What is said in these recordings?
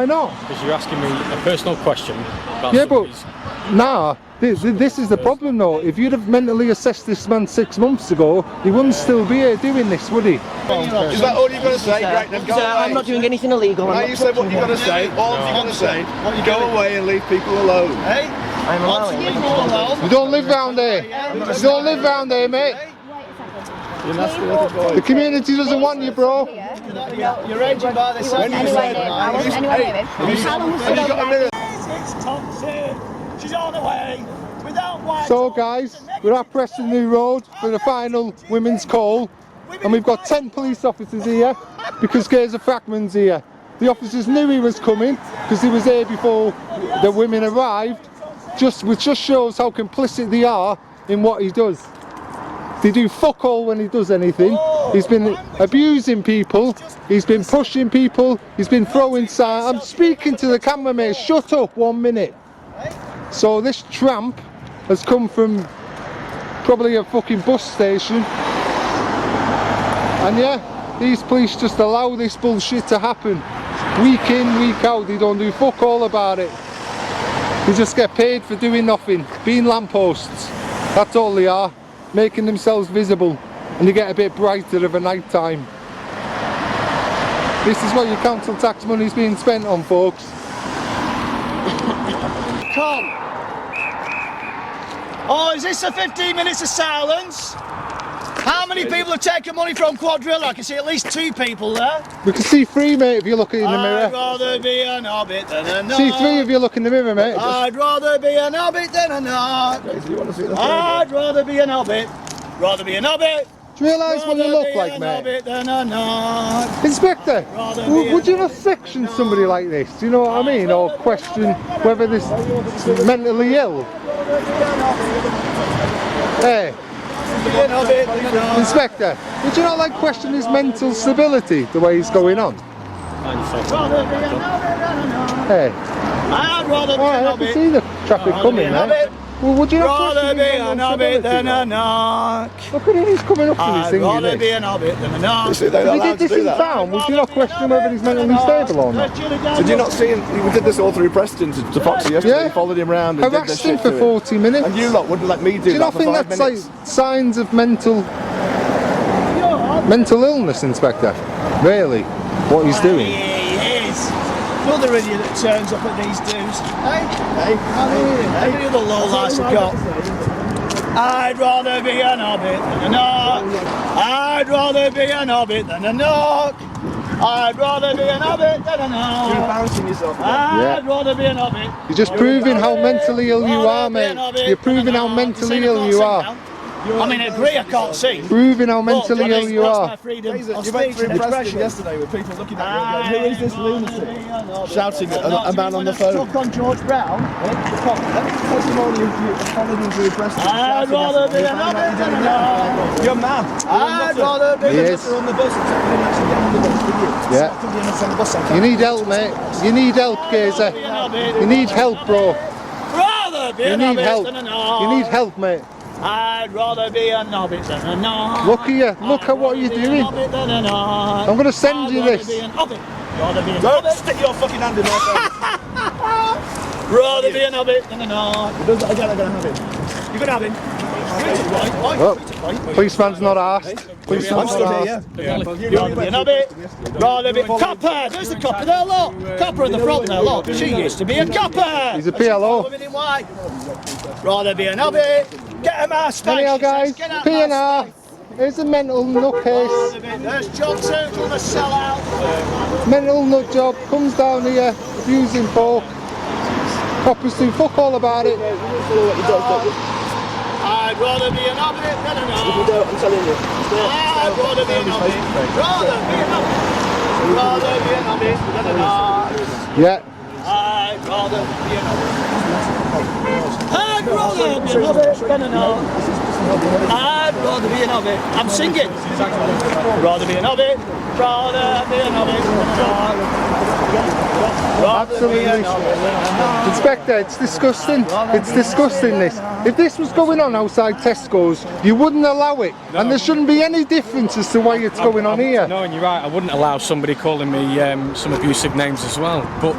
Why not? Because you're asking me a personal question about but nah, this is the problem though. If you'd have mentally assessed this man 6 months ago, he wouldn't still be here doing this, would he? Is that all you're going to say? Great, then go away. I'm not doing anything illegal. Now you said what you're going to say. All you're going to say. Go away and leave people alone. Hey? I'm allowing it. You don't live round here. You don't live round here, mate. The community doesn't want you, bro. You're raging by this. Anyway, I wasn't anywhere near him. How long was it? It's toxic. She's on the way. Without white. So guys, we're at Preston New Road for the final women's call, and we've got 10 police officers here because Geza Frackman's here. The officers knew he was coming because he was here before the women arrived, which just shows how complicit they are in what he does. They do fuck all when he does anything. He's been abusing people, he's been pushing people, he's been throwing signs. I'm speaking to the camera, mate, shut up 1 minute. So this tramp has come from probably a fucking bus station, and yeah, these police just allow this bullshit to happen. Week in, week out, they don't do fuck all about it. They just get paid for doing nothing, being lampposts. That's all they are, making themselves visible, and they get a bit brighter of a night time. This is what your council tax money is being spent on, folks. Come. Oh, is this a 15 minutes of silence? How many people have taken money from Quadrilla? I can see at least 2 people there. We can see 3, mate, if you look in the mirror. I'd rather be an hobbit than a nut. See 3 if you look in the mirror, mate. I'd rather be an hobbit than a nut. I'd rather be an hobbit. Rather be an hobbit. Do you realise what you look like, mate? Inspector, would you ever section somebody like this? Do you know what I mean? Or question whether this is mentally ill? Hey, Inspector, would you not like question his mental stability the way he's going on? Hey. I'd rather be I can see the traffic coming, mate. Well, would you not rather be an hobbit than a knock? Look at him, he's coming up to this thing. I'd rather be an hobbit than a knock. If he did this in town, would you not question whether he's mentally stable or not? Did you not see him? We did this all through Preston to Foxy yesterday. Yeah. Followed him around and did this harassed him shit for to 40 minutes. And you lot wouldn't let me do, Do you that not for think 5 that's minutes. like signs of mental illness, Inspector? Really? What he's doing? He is. Another idiot that turns up at these dues. Hey, every other lowlights have got. I'd rather be an hobbit than a knock. I'd rather be an hobbit than a knock. I'd rather be an hobbit than a knock. You're embarrassing yourself. I'd rather be an hobbit. You're just proving how mentally ill you are, mate. You're proving how mentally ill you are. I mean, I agree, I can't see. Proving how mentally ill you are. My freedom of You went speech through and Preston expression. yesterday with people looking at you and going, who is this lunatic? Shouting at a man on the phone. Stuck on George Brown. Testimony of you following him through Preston. I'd rather be an hobbit than a knock. You're mad. I'd rather be Yes. on the bus and didn't actually get on the bus, did you? Yeah. You need help, mate. You need help, Geza. You need help, bro. Rather be You an need hobbit help. than a knock. You need help, mate. I'd rather be a hobbit than a knock. Look here. Look at what you're doing. I'm going to send you this. Don't stick your fucking hand in my face. Rather be an hobbit than a knock. If he does that again, I'm going to have him. You can have him. Oh, policeman's not asked. Policeman's not asked. Rather be an hobbit. Rather be copper. There's the copper there, look. Copper in the front there, look. She used to be a copper. He's a PLO. Woman in white. Rather be an hobbit. Get him out, space. Anyhow, guys, PNR. Here's a mental nutcase. There's John Turtle, the sellout. Mental nut job. Comes down here, abusing folk. Coppers do fuck all about it. I'd rather be an hobbit than a If you knock. don't, I'm telling you. I'd rather be an hobbit. Rather be an hobbit. Rather be an hobbit than a knock. Yeah. I'd rather be an hobbit. I'd rather be an hobbit than a knock. I'd rather be an hobbit. I'm singing. Rather be an hobbit. Rather be an hobbit. Absolutely. Inspector, it's disgusting. It's disgusting, this. If this was going on outside Tesco's, you wouldn't allow it. No. And there shouldn't be any difference as to why it's going on here. No, and you're right. I wouldn't allow somebody calling me some abusive names as well. But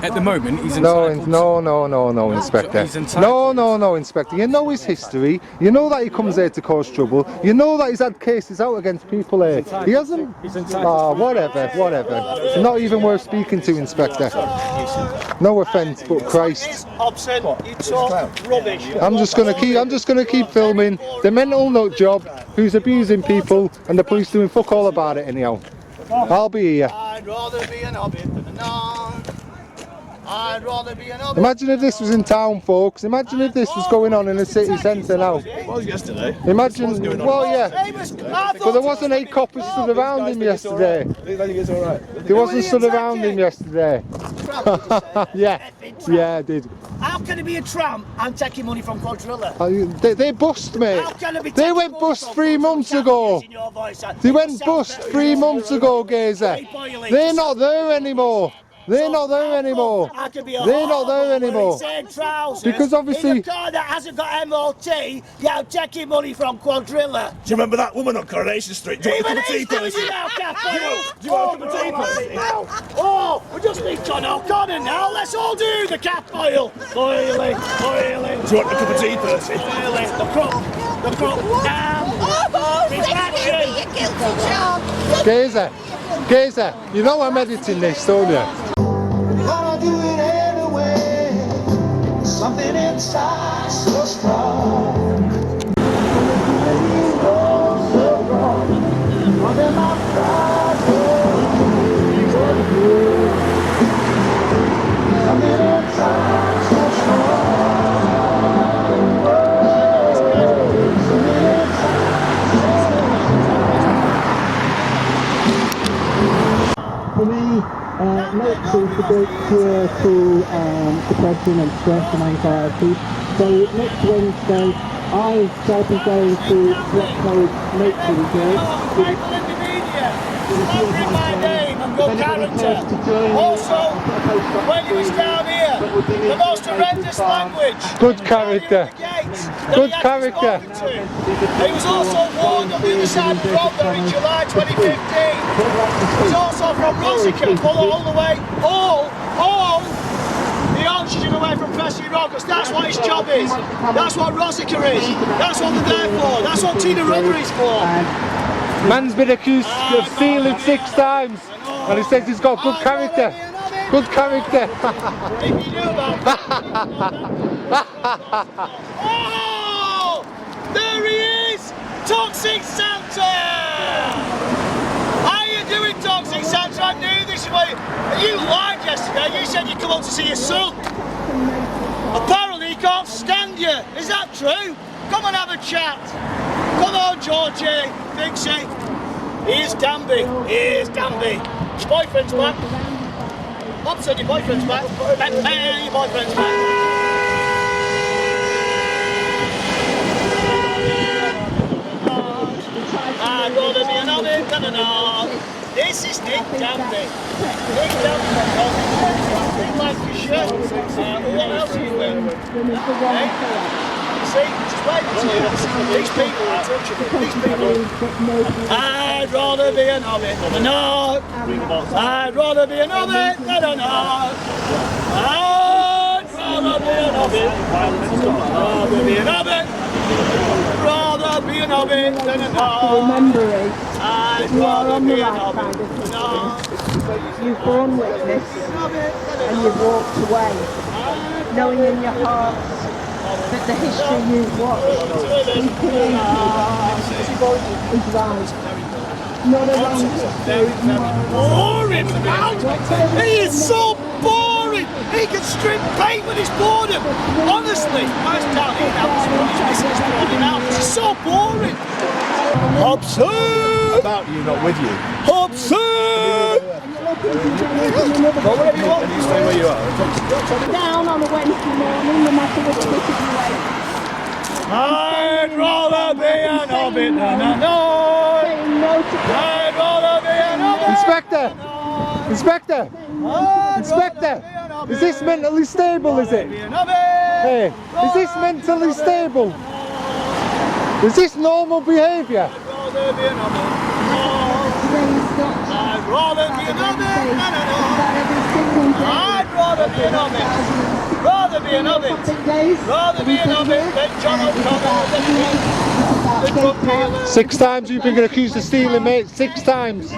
at the moment, he's entitled. No, Inspector. He's entitled. No, Inspector. You know his history. You know that he comes here to cause trouble. You know that he's had cases out against people here. He hasn't. He's entitled. Oh, whatever. Not even worth speaking to, Inspector. No offence, but Christ. Hobson, you talk rubbish. I'm just gonna keep filming the mental nut job who's abusing people, and the police doing fuck all about it anyhow. I'll be here. I'd rather be an hobbit than a nun. I'd rather be an hobbit. Imagine if this was in town, folks. Imagine if this was going on in the city centre now. It was yesterday. Imagine, well, yeah. But there wasn't 8 coppers stood around him yesterday. I think it's alright. There wasn't stood around him yesterday. Yeah, I did. How can it be a tramp and taking money from Quadrilla? They bust, mate. How can it be They taking went money bust from 3 months ago. in your voice? They went bust 3 months ago, Geza. They're not there anymore. They're not there anymore. They're not there anymore. Because obviously... in a car that hasn't got MOT, you're taking money from Quadrilla. Do you remember that woman on Coronation Street? Do you want a cup of tea, Percy? Do you want a cup of tea, Percy? Oh, we just need John O'Connor now. Let's all do the cat boil. Boiling. Do you want a cup of tea, Percy? Boiling. The crook. Down. Geza, you know I'm editing this, don't you? Gonna do it anyway. Something inside so strong. Under my pride, something inside so For me, next is the great cure to depression and stress and anxiety. So next Wednesday, I shall be going to what's called Nature Reserve. People in the media, slaughtering my name and good character. Also, when he was down here, the most horrendous language. Good character. Good character. He was also warned on the other side of the road there in July 2015. He's also from Rosica, all the way, all the oxygen away from Preston Road, because that's what his job is. That's what Rosica is. That's what they're there for. That's what Tina Rubber is for. Man's been accused of stealing 6 times, and he says he's got good character. Good character. If you knew about that. Oh! There he is! Toxic Santa! How you doing, Toxic Santa? I knew this way. You lied yesterday. You said you'd come up to see your son. Apparently he can't stand you. Is that true? Come and have a chat. Come on, Georgie. Dixie. Here's Danby. Here's Danby. Your boyfriend's back. Hobson, your boyfriend's back. Hey, your boyfriend's back. I'd rather be an hobbit than an ark. This is Nick Danby. Nick Danby from Lancashire. What else are you with? Hey? See, just wait until you these people are touchable. These people. I'd rather be an hobbit than an ark. I'd rather be an hobbit than an ark. I'd rather be an hobbit. Rather be an hobbit. Rather be an hobbit than an ark. Remembering I'd you are rather on the be an right hobbit side of than an history. ark. You've borne witness and you've walked away, knowing in your heart that the history you've watched equally is right. Not a wrong history. Boring, man! He is so boring! He can strip paint with his boredom! Honestly, I was down here now, he's missing his body now. It's so boring! Hobson! About you, not with you. Hobson! Go wherever you want. You stay where you are. Down on a Wednesday morning, no matter which ticket you wait. I'd rather be an orbit than a noise. saying no to I'd rather be an orbit. Inspector! Inspector! Inspector! Is this mentally stable, is it? Hey, is this mentally stable? Is this normal behaviour? I'd rather be an orbit. I'd rather be an orbit than a noise. I'd rather be an orbit. Rather be an orbit. Rather be an orbit than John O'Connor. 6 times you've been accused of stealing, mate. 6 times.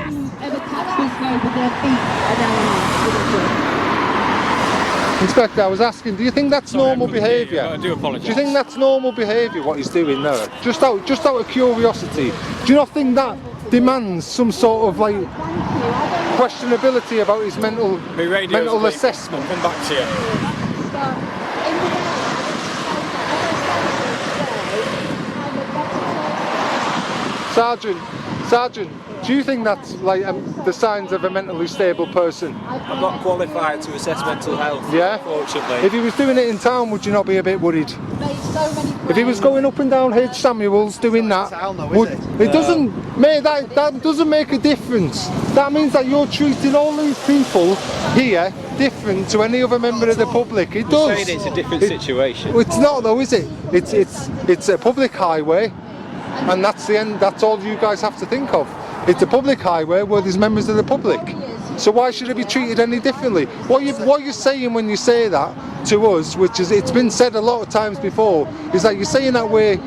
Inspector, I was asking, do you think that's normal behaviour? I do apologise. Do you think that's normal behaviour, what he's doing there? Just out of curiosity, do you not think that demands some sort of like questionability about his mental assessment? I'll come back to you. Sergeant, do you think that's like the signs of a mentally stable person? I'm not qualified to assess mental health, Yeah? unfortunately. If he was doing it in town, would you not be a bit worried? If he was going up and down H. Samuels doing that, it doesn't, mate, that doesn't make a difference. That means that you're treating all these people here different to any other member of the public. It does. Saying it's a different situation. It's not though, is it? It's a public highway, and that's the end. That's all you guys have to think of. It's a public highway where there's members of the public. So why should it be treated any differently? What you're saying when you say that to us, which is, it's been said a lot of times before, is that you're saying that we're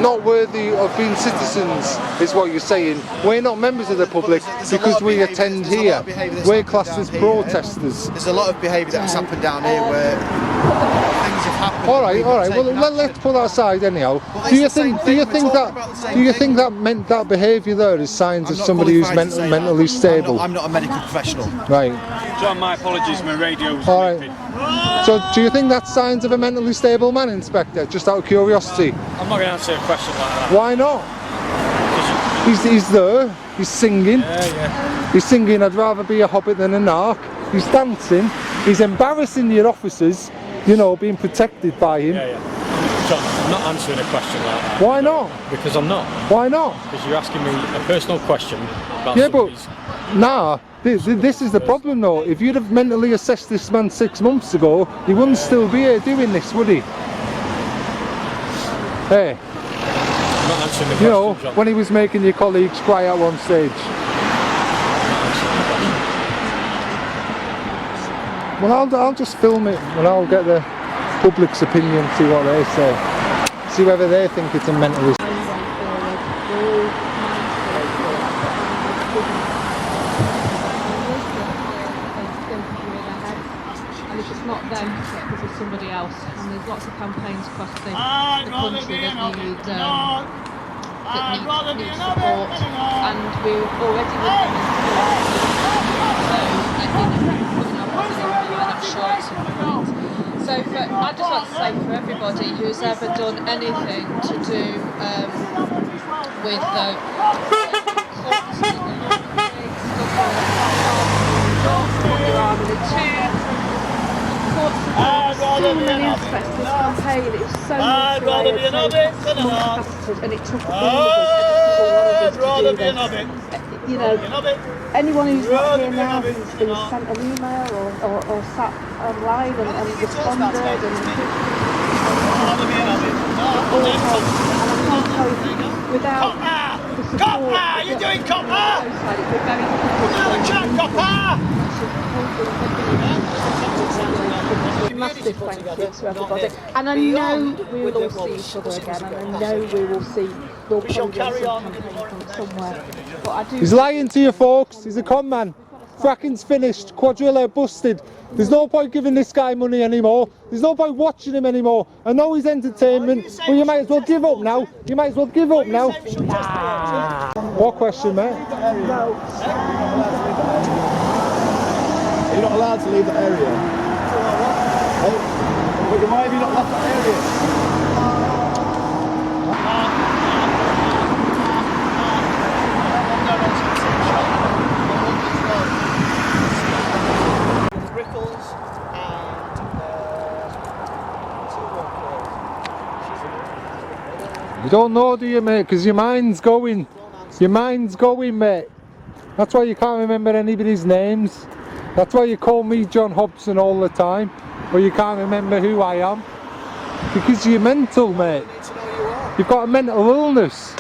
not worthy of being citizens, is what you're saying. We're not members of the public because we attend here. We're classed as protesters. There's a lot of behaviour that's happened down here where things have happened. All right. Well, let's put that aside anyhow. Do you think that meant that behaviour there is signs of somebody who's mentally stable? I'm not a medical professional. Right. John, my apologies, my radio was All sleeping. right. So, do you think that's signs of a mentally stable man, Inspector? Just out of curiosity. I'm not going to answer a question like that. Why not? He's there. He's singing. Yeah. He's singing. I'd rather be a hobbit than a narc. He's dancing. He's embarrassing your officers. You know, being protected by him. Yeah. John, I'm not answering a question like that. Why not? Because I'm not. Why not? Because you're asking me a personal question about Yeah, but somebody's... nah. This is the problem though. If you'd have mentally assessed this man 6 months ago, he wouldn't still be here doing this, would he? Hey. I'm not answering the question, You know, John. when he was making your colleagues cry out on stage. Well, I'll just film it and I'll get the public's opinion, see what they say. See whether they think it's a mental issue. And if it's not them, it will be somebody else. And there's lots of campaigns across the country that need support. And we're already looking So I just want to say for everybody who's ever done anything to do with so many aspects of this campaign. It was so and it took a you know, anyone who's not here now who's been sent an email or sat online and responded and all helped. And I can't tell you, without the support, you're doing copper! it would be very difficult. Massive thank you to everybody, and I know we will all see each other again, and I know we'll carry on somewhere. But I do. He's lying to you folks, he's a con man. Fracking's finished, quadrilla busted. There's no point giving this guy money anymore. There's no point watching him anymore. I know he's entertainment, but you might as well give up now. What question, mate? No. You're not allowed to leave the area. Why have you not left that area? Rickles and You don't know, do you, mate? Because your mind's going. Your mind's going, mate. That's why you can't remember anybody's names. That's why you call me John Hobson all the time. Or you can't remember who I am. Because you're mental, mate. You've got a mental illness.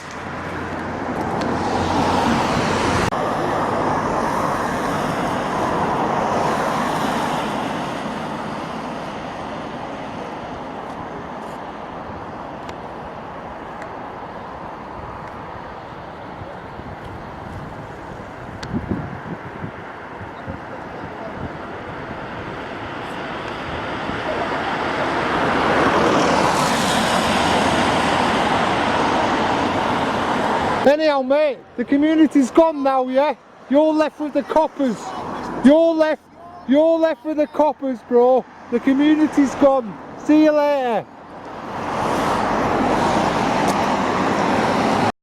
Anyhow, mate, the community's gone now, yeah? You're left with the coppers. You're left with the coppers, bro. The community's gone. See you later.